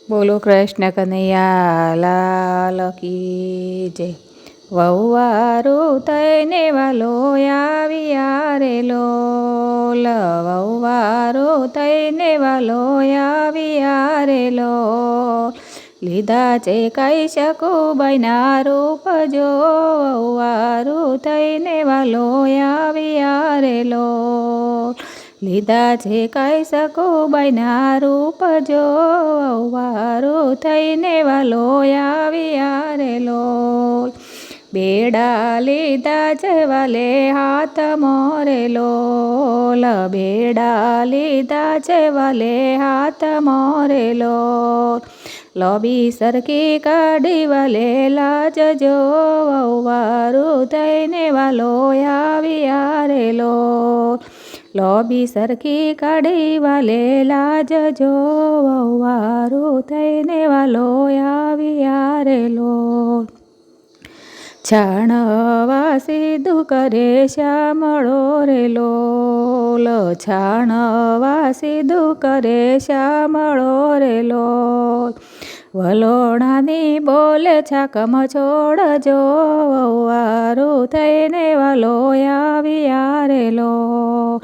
બોલો કૃષ્ણ કનૈયા લાલ કી જય. વહુવારું થઈને વાલો આવ્યા રે લોલ, વહુવારું થઈને વાલો આવ્યા રે લોલ. લીધા છે કહી શકું બાઈના રૂપ જો, વહુવારું થઈને વાલો આવ્યા રે લોલ. લીધા છે કહી શકું બાઈના રૂપ જો, વહુવારું થઈને વાલો આવ્યા રે લોલ. બેડા લીધા છે વાલે હાથ મોરે લોલ, બેડા લીધા છે વાલે હાથ મોરે લોલ. લોબી સરખી કાઢી વાલે લાજ જો, વહુવારું થઈને વાલો આવ્યા રે લોલ. લોબી સરખી કાઢી વાલે લાજ જો, વહુવારું થઈને વાલો આવ્યા રે લોલ. છાણવા સીધું કરે શ્યામળો રે લોલ, છાણવા સીધું કરે શ્યામળો રે લોલ. વલોણાની બોલે છાકમ છોડજો, વહુવારું થઈને વાલો આવ્યા રે લોલ.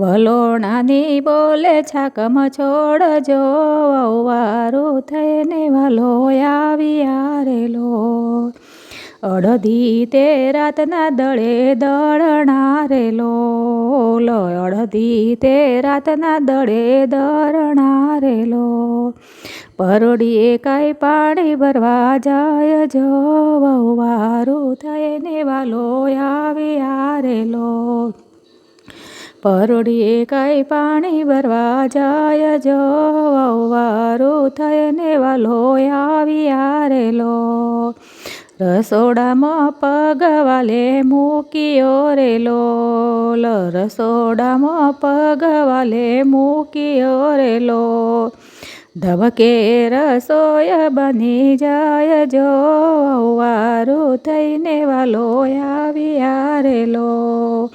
વલોણાની બોલે છાકમ છોડજો, વહુવારું થઈને વાલો આવ્યા રે લોલ. અડધી તે રાતના દળે દળણા રે લોલ, અડધી તે રાતના દળે દળણા રે લોલ. પરોડીએ કાંઈ પાણી ભરવા જાય જો, વહુવારું થઈને વાલો આવ્યા રે લોલ. પરોડીએ કાંઈ પાણી ભરવા જાય જો, વહુવારું થઈને વાલો આવ્યા રે લોલ. રસોડામાં પગ વાલે મૂક્યો રે લોલ, રસોડામાં પગ વાલે મૂક્યો રે લોલ. ધબકે રસોઈ બની જાય જો, વહુવારું થઈને વાલો આવ્યા રે લોલ.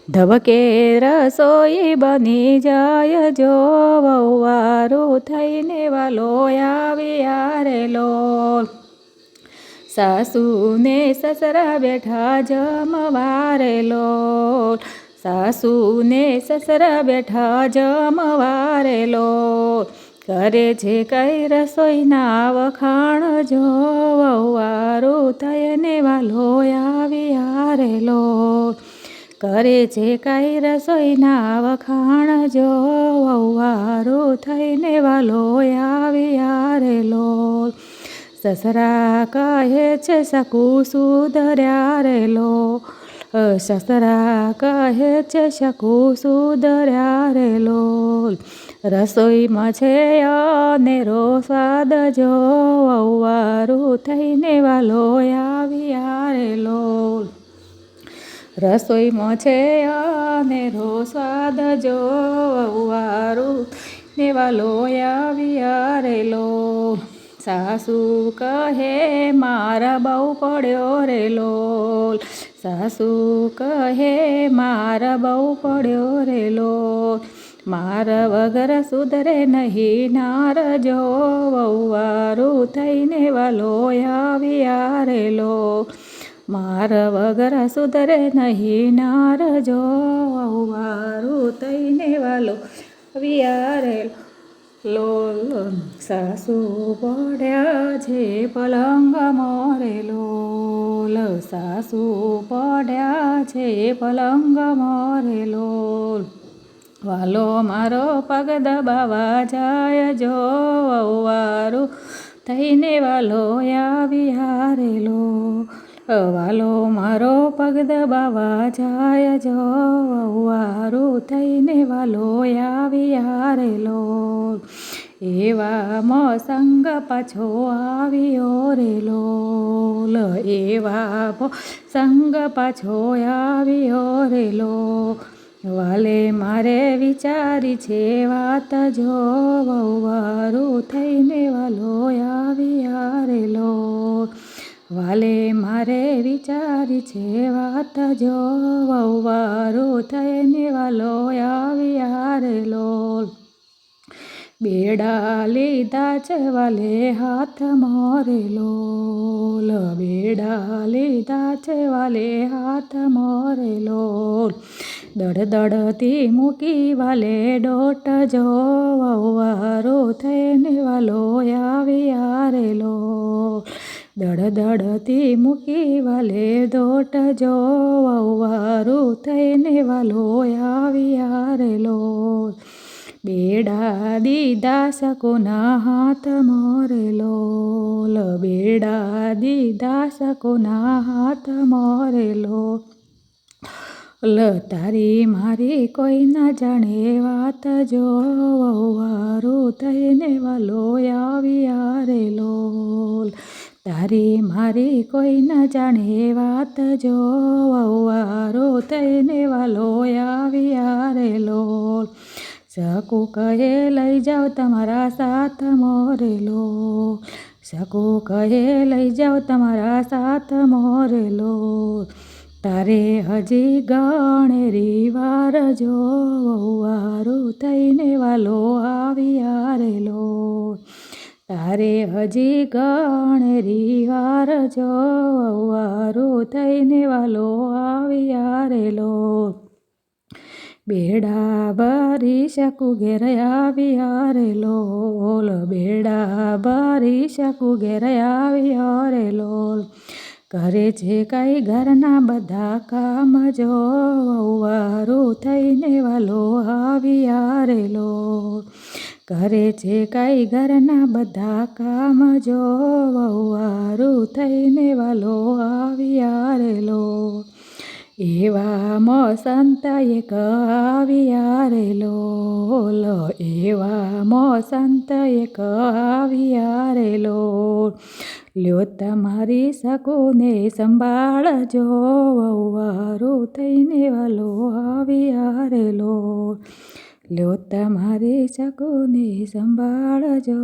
ધબકે રસોઈ બની જાય જો, વહુવારું થઈને વાલો આવ્યા રે લોલ. સાસુને સસરા બેઠા જમવા રે લોલ, સાસુને સસરા બેઠા જમવા રે લોલ. કરે છે કઈ રસોઈના વખાણ જો, વહુવારું થઈને વાલો આવ્યા રે લોલ. કરે છે કઈ રસોઈના વખાણ જો, વહુવારું થઈને વાલો આવ્યા રે લોલ. સસરા કહે છે શકુ સુધર્યા રે લોલ, સસરા કહે છે શકુ સુધર્યા રે લોલ. રસોઈમાં છે અનેરો સ્વાદ જો, વહુવારું થઈને વાલો આવ્યા રે લોલ. રસોઈમાં છે અનેરો સ્વાદ જો, વહુવારું થઈને વાલો આવ્યા રે લોલ. સાસુ કહે મારા બહુ પડ્યો રે લોલ, સાસુ કહે મારા બહુ પડ્યો રે લોલ. મારા વગર સુધરે નહીં નાર જો, વહુવારું થઈને વાલો આવ્યા રે લોલ. મારા વગર સુધરે નહીં નાર જો, વહુવારું થઈને વાલો આવ્યા રે લોલ. સાસુ પડ્યા છે પલંગ મોરે લોલ, સાસુ પડ્યા છે પલંગ મોરે લોલ. વાલો મારો પગ દબાવા જાય જો, વહુવારું થઈને વાલો આવ્યા રે લોલ. વાલો મારો પગ દબાવા જાય જો, વહુવારું થઈને વાલો આવ્યા રે લોલ. એવામાં સંગ પાછો આવ્યો રે લોલ, એવા સંગ પાછો આવ્યો રે લોલ. વાલે મારે વિચારી છે વાત જો, વહુવારું થઈને વાલો આવ્યા રે લોલ. વાલે મારે વિચારી છે વાત જો, વહુવારું થઈને વાલો આવ્યા રે લોલ. બેડા લીધા છે વાલે હાથ મોરેલો, બેડા લીધા છે વાલે હાથ મોરેલો. દડદડતી મૂકી વાલે ડોટ જો, વહુવારો થઈને વાલો આવી આરેલો. દડદડતી મૂકી વાલે દોટ જો, વહુવારો થઈને વાલો આવી આરેલો. બેડા દીધા સકોના હાથ મોરેલો, બેડા દીધા સકોના હાથ મોરેલો. તારી મારી કોઈ ના જાણે વાત જો, વહુવારો થઈને વાલો આવી આરેલો. તારી મારી કોઈ ના જાણે વાત જો, વહુવારો થઈને વાલો આવી આરેલો. સકુ કહે લઈ જાઓ તમારા સાથ મોરેલો, સકુ કહે લઈ જાઓ તમારા સાથ મોરેલો. તારે હજી ગણેરી વાર જો, વહુવારો થઈને વાલો આવી આરેલો. તારે હજી ગણેરી વાર જો, વહુવારો થઈને વાલો આવી આરેલો. બેડા ભરી શકુ ઘેર આવી આરેલો, બેડા ભરી શકુ ઘેર આવી આરેલો. કરે છે કઈ ઘરના બધા કામ જો, વહુવારો થઈને વાલો આવી આરેલો. કરે છે કઈ ઘરના બધા કામ જો, વહુવારો થઈને વાલો આવી આરેલો. એવા મોસંત એક આવી આરેલો, એવા મોસંત એક આવી આરેલો. લ્યો તમારી સકુને સંભાળજો, વહુવારો થઈને વાલો આવી આરેલો. લ્યો તમારી સકુને સંભાળજો,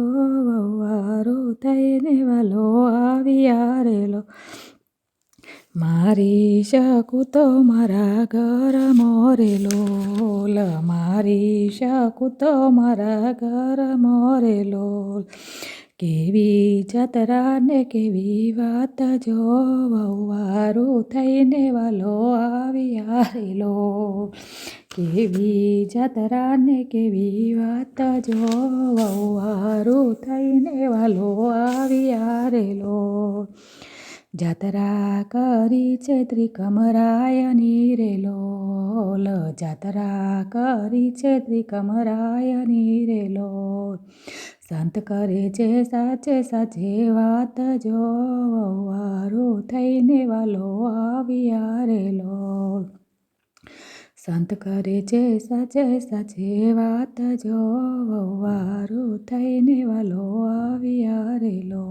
વહુવારો થઈને વાલો આવી આરેલો. મારી શકુ તો મારા ઘર મોરેલો, મારી શકુ તો મારા ઘર મોરેલો. કેવી જાત્રા ને કેવી વાત જો, વહુવારો થઈને વાલો આવી આરેલો. કેવી જાત્રા ને કેવી વાત જો, વહુવારો થઈને વાલો આવી આરેલો. જાત્રા કરી છે ત્રિકમરાયની રેલો, જાત્રા કરી છે ત્રિકમરાયની રેલો. સંત કરે છે સાચે સાચે વાત જો, વહુવારો થઈને વાલો આવી આરેલો. સંત કરે છે સાચે સાચે વાત જો, વહુવારો થઈને વાલો આવી આરેલો.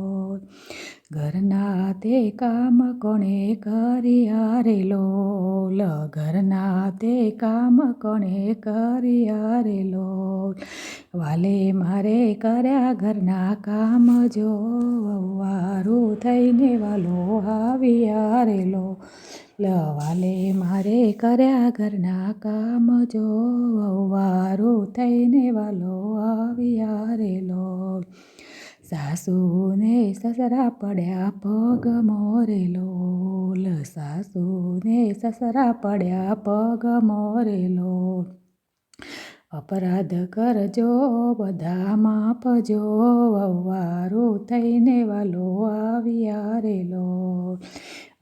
ઘરના તે કામ કોણે કરી આરેલો, ઘરના તે કામ કોણે કરી આરેલો. વાલે મારે કર્યા ઘરના કામ જો, વહુવારો થઈને વાલો આવી આરેલો. વાલે મારે કર્યા ઘરના કામ જો, વહુવારો થઈને વાલો આવી આરેલો. સાસુને સસરા પડ્યા પગ મોરેલો, સાસુને સસરા પડ્યા પગ મોરેલો. અપરાધ કરજો બધા માપજો, વહુવારો થઈને વાલો આવી આરેલો.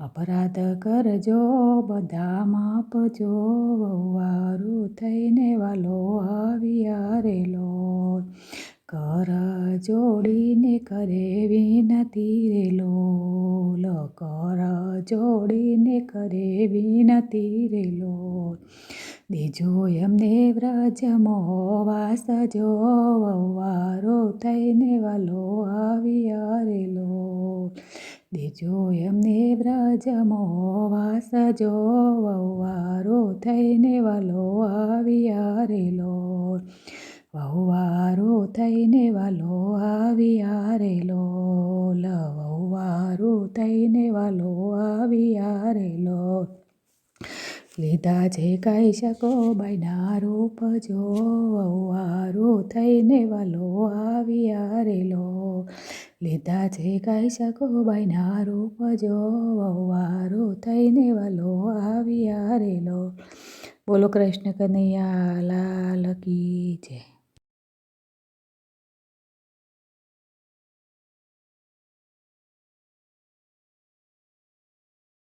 અપરાધ કરજો બધા માપજો, વહુવારો થઈને વાલો આવી આરેલો. કર જોડીને કરે વિનતી રેલો, કર જોડીને કરે વિનતી રેલો. દેજો એમને વ્રજમો વાસ જો, વહુવારો થઈને વાલો આવી આરેલો. દેજો એમને વ્રજમો વાસ જો, વહુવારો થઈને વાલો આવી આરેલો. વહુવારો થઈને વાલો આવી આરેલો, વહુવારો થઈને વાલો આવી આરેલો. લીધા છે કાંઈ શકો બાઈના રૂપ જો વહુવારો થઈને વાલો આવ્યા રેલો. લીધા છે કાંઈ શકો બાઈના રૂપ જો વહુવારો થઈને વાલો આવ્યા રેલો. બોલો કૃષ્ણ કનૈયા લાલ કી જય.